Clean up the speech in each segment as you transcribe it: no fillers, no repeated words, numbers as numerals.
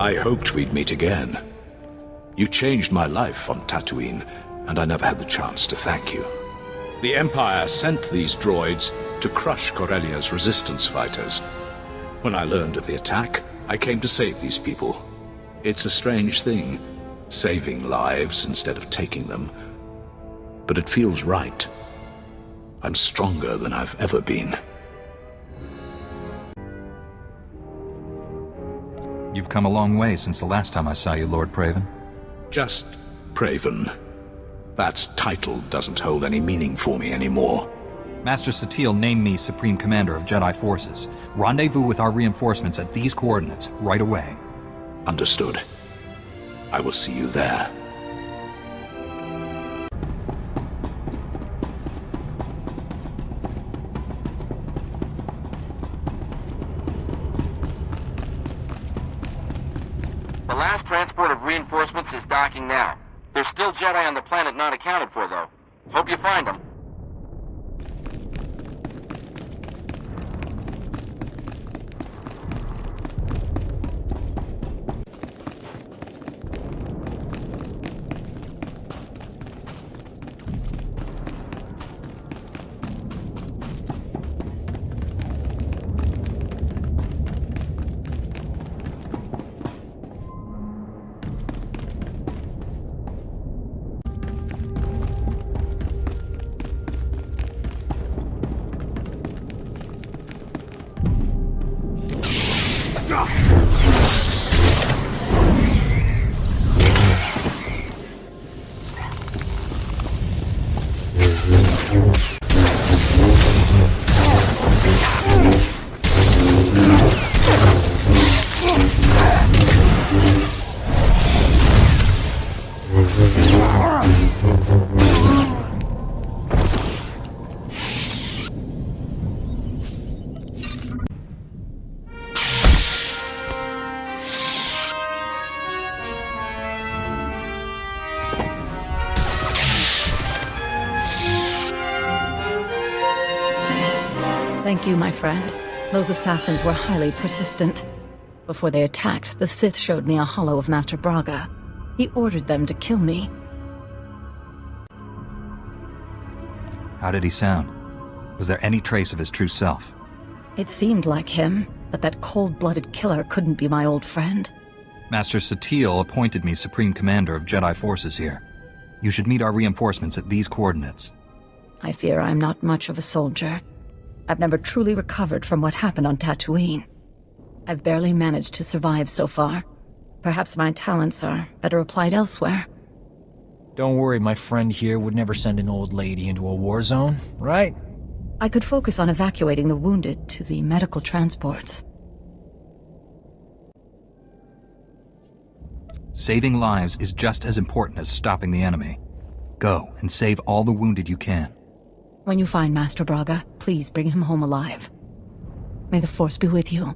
I hoped we'd meet again. You changed my life on Tatooine, and I never had the chance to thank you. The Empire sent these droids to crush Corellia's resistance fighters. When I learned of the attack, I came to save these people. It's a strange thing, saving lives instead of taking them. But it feels right. I'm stronger than I've ever been. You've come a long way since the last time I saw you, Lord Praven. Just Praven. That title doesn't hold any meaning for me anymore. Master Tamiil named me Supreme Commander of Jedi Forces. Rendezvous with our reinforcements at these coordinates right away. Understood. I will see you there. The last transport of reinforcements is docking now. There's still Jedi on the planet not accounted for, though. Hope you find them. Thank you, my friend. Those assassins were highly persistent. Before they attacked, the Sith showed me a holo of Master Braga. He ordered them to kill me. How did he sound? Was there any trace of his true self? It seemed like him, but that cold-blooded killer couldn't be my old friend. Master Tamiil appointed me Supreme Commander of Jedi Forces here. You should meet our reinforcements at these coordinates. I fear I'm not much of a soldier. I've never truly recovered from what happened on Tatooine. I've barely managed to survive so far. Perhaps my talents are better applied elsewhere. Don't worry, my friend here would never send an old lady into a war zone, right? I could focus on evacuating the wounded to the medical transports. Saving lives is just as important as stopping the enemy. Go and save all the wounded you can. When you find Master Braga, please bring him home alive. May the Force be with you.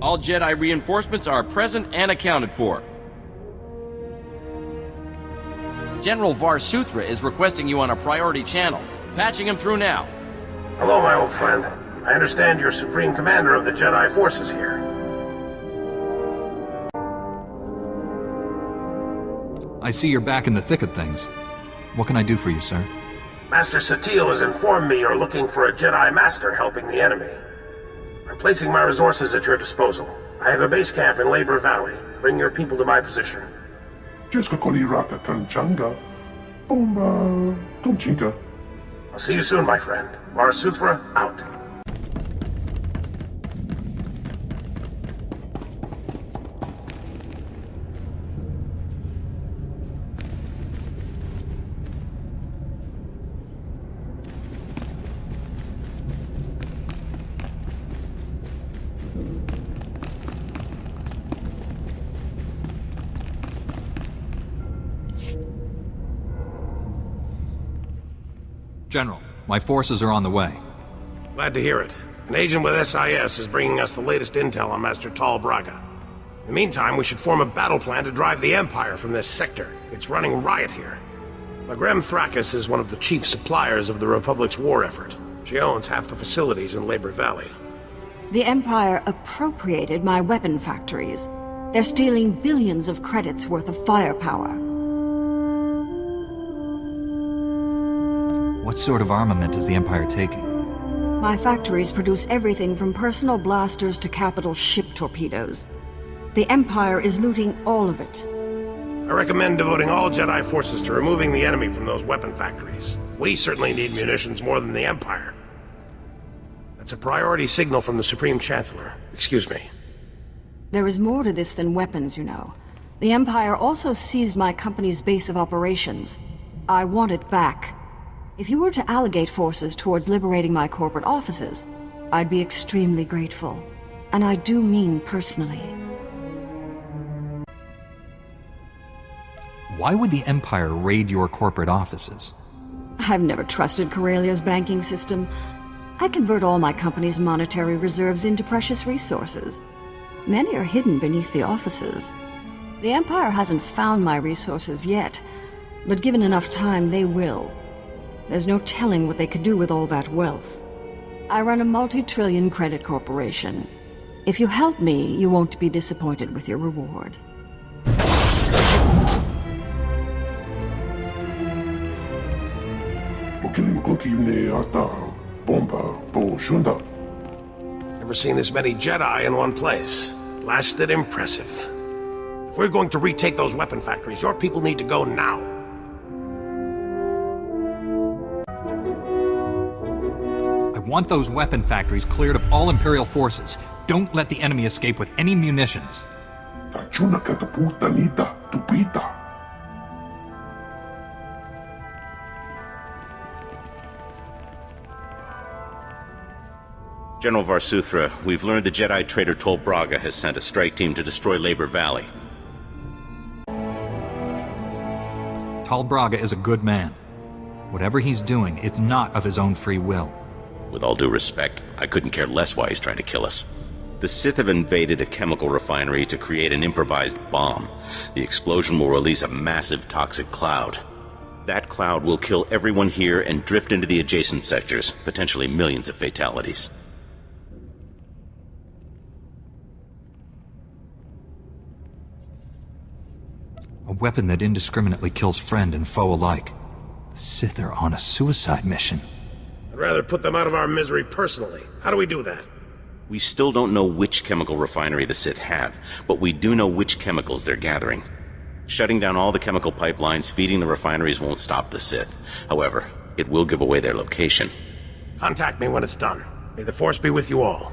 All Jedi reinforcements are present and accounted for. General Var Suthra is requesting you on a priority channel. Patching him through now. Hello, my old friend. I understand you're Supreme Commander of the Jedi Forces here. I see you're back in the thick of things. What can I do for you, sir? Master Tamiil has informed me you're looking for a Jedi Master helping the enemy. I'm placing my resources at your disposal. I have a base camp in Labor Valley. Bring your people to my position. I'll see you soon, my friend. Var Suthra, out. General, my forces are on the way. Glad to hear it. An agent with SIS is bringing us the latest intel on Master Tal Braga. In the meantime, we should form a battle plan to drive the Empire from this sector. It's running riot here. Magrem Thrakis is one of the chief suppliers of the Republic's war effort. She owns half the facilities in Labor Valley. The Empire appropriated my weapon factories. They're stealing billions of credits worth of firepower. What sort of armament is the Empire taking? My factories produce everything from personal blasters to capital ship torpedoes. The Empire is looting all of it. I recommend devoting all Jedi forces to removing the enemy from those weapon factories. We certainly need munitions more than the Empire. That's a priority signal from the Supreme Chancellor. Excuse me. There is more to this than weapons, you know. The Empire also seized my company's base of operations. I want it back. If you were to allocate forces towards liberating my corporate offices, I'd be extremely grateful. And I do mean personally. Why would the Empire raid your corporate offices? I've never trusted Corellia's banking system. I convert all my company's monetary reserves into precious resources. Many are hidden beneath the offices. The Empire hasn't found my resources yet, but given enough time, they will. There's no telling what they could do with all that wealth. I run a multi-trillion credit corporation. If you help me, you won't be disappointed with your reward. Never seen this many Jedi in one place. Blasted impressive. If we're going to retake those weapon factories, your people need to go now. I want those weapon factories cleared of all Imperial forces. Don't let the enemy escape with any munitions. General Varsuthra, we've learned the Jedi traitor Tol Braga has sent a strike team to destroy Labor Valley. Tal Braga is a good man. Whatever he's doing, it's not of his own free will. With all due respect, I couldn't care less why he's trying to kill us. The Sith have invaded a chemical refinery to create an improvised bomb. The explosion will release a massive toxic cloud. That cloud will kill everyone here and drift into the adjacent sectors, potentially millions of fatalities. A weapon that indiscriminately kills friend and foe alike. The Sith are on a suicide mission. I'd rather put them out of our misery personally. How do we do that? We still don't know which chemical refinery the Sith have, but we do know which chemicals they're gathering. Shutting down all the chemical pipelines feeding the refineries won't stop the Sith. However, it will give away their location. Contact me when it's done. May the Force be with you all.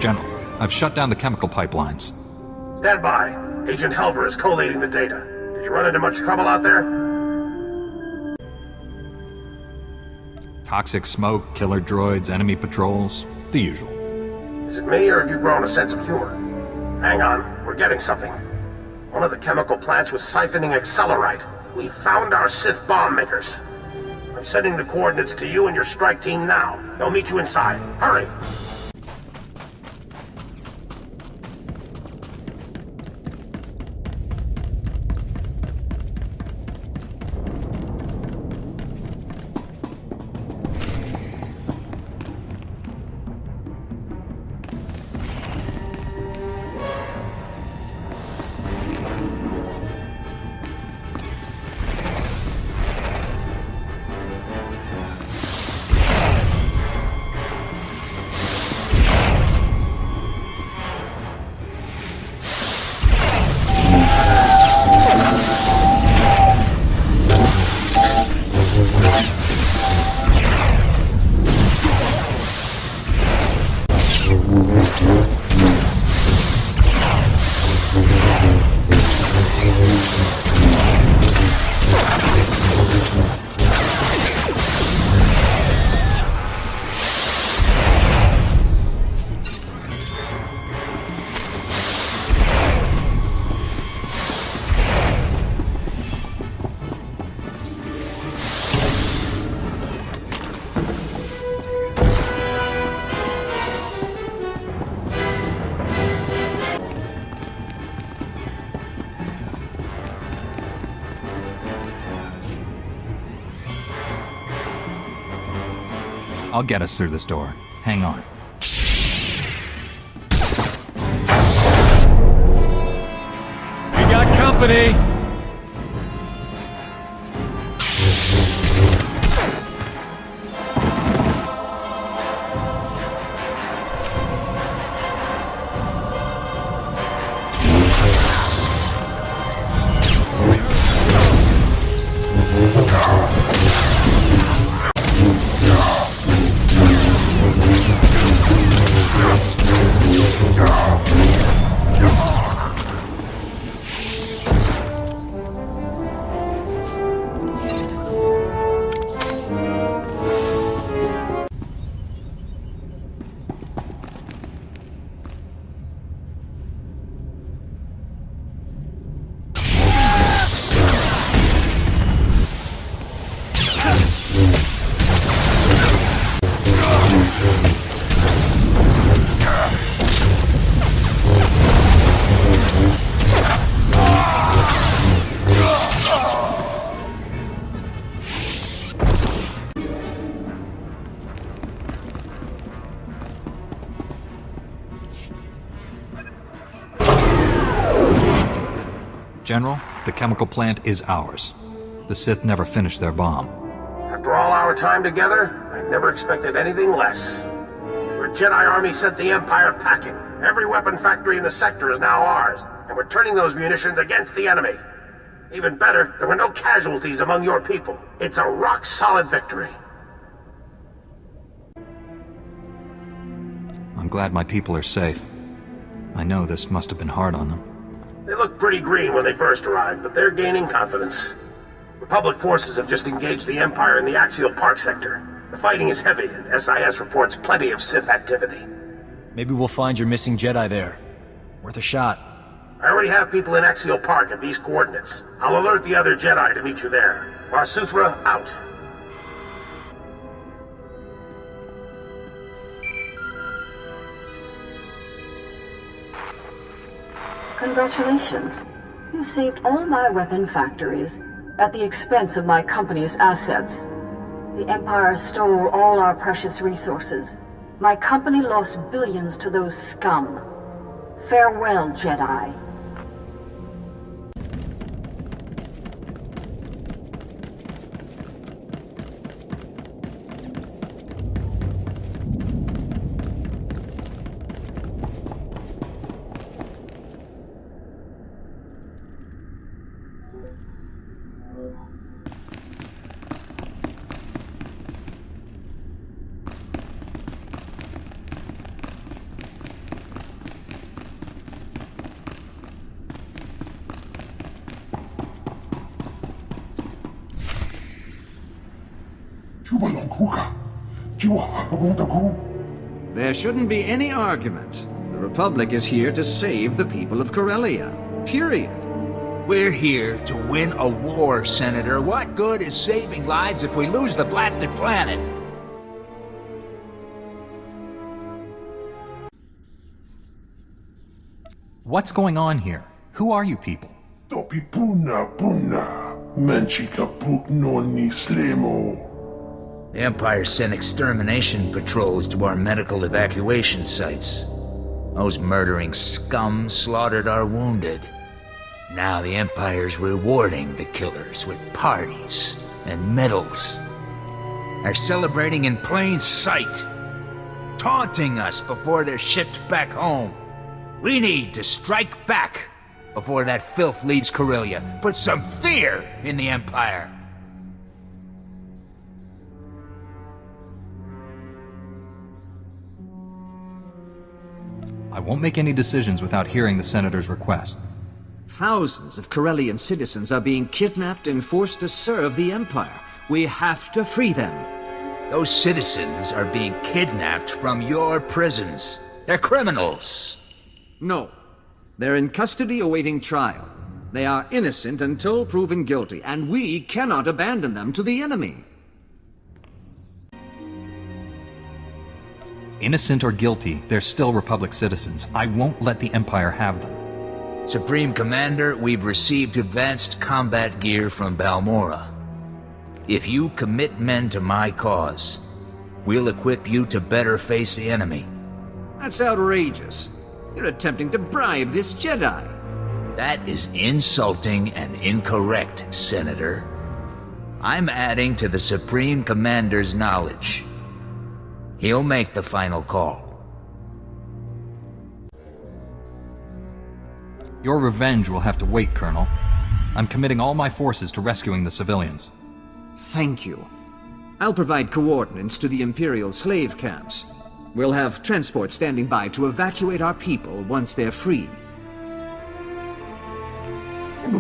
General, I've shut down the chemical pipelines. Stand by. Agent Helver is collating the data. Did you run into much trouble out there? Toxic smoke, killer droids, enemy patrols, the usual. Is it me, or have you grown a sense of humor? Hang on, we're getting something. One of the chemical plants was siphoning accelerite. We found our Sith bomb makers. I'm sending the coordinates to you and your strike team now. They'll meet you inside. Hurry! I'll get us through this door. Hang on. We got company! General, the chemical plant is ours. The Sith never finished their bomb. After all our time together, I never expected anything less. Your Jedi army sent the Empire packing. Every weapon factory in the sector is now ours, and we're turning those munitions against the enemy. Even better, there were no casualties among your people. It's a rock-solid victory. I'm glad my people are safe. I know this must have been hard on them. They looked pretty green when they first arrived, but they're gaining confidence. Republic forces have just engaged the Empire in the Axial Park sector. The fighting is heavy, and SIS reports plenty of Sith activity. Maybe we'll find your missing Jedi there. Worth a shot. I already have people in Axial Park at these coordinates. I'll alert the other Jedi to meet you there. Barsuthra, out. Congratulations. You saved all my weapon factories, at the expense of my company's assets. The Empire stole all our precious resources. My company lost billions to those scum. Farewell, Jedi. There shouldn't be any argument. The Republic is here to save the people of Corellia. Period. We're here to win a war, Senator. What good is saving lives if we lose the blasted planet? What's going on here? Who are you people? Topi puna puna. Manchika puk noni slemo. The Empire sent extermination patrols to our medical evacuation sites. Those murdering scum slaughtered our wounded. Now the Empire's rewarding the killers with parties and medals. They're celebrating in plain sight, taunting us before they're shipped back home. We need to strike back before that filth leaves Corellia. Put some fear in the Empire. I won't make any decisions without hearing the Senator's request. Thousands of Corellian citizens are being kidnapped and forced to serve the Empire. We have to free them. Those citizens are being kidnapped from your prisons. They're criminals. No. They're in custody awaiting trial. They are innocent until proven guilty, and we cannot abandon them to the enemy. Innocent or guilty, they're still Republic citizens. I won't let the Empire have them. Supreme Commander, we've received advanced combat gear from Balmora. If you commit men to my cause, we'll equip you to better face the enemy. That's outrageous. You're attempting to bribe this Jedi. That is insulting and incorrect, Senator. I'm adding to the Supreme Commander's knowledge. He'll make the final call. Your revenge will have to wait, Colonel. I'm committing all my forces to rescuing the civilians. Thank you. I'll provide coordinates to the Imperial slave camps. We'll have transport standing by to evacuate our people once they're free. The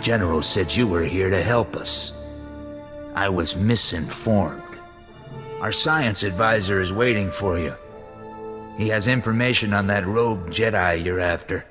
General said you were here to help us. I was misinformed. Our science advisor is waiting for you. He has information on that rogue Jedi you're after.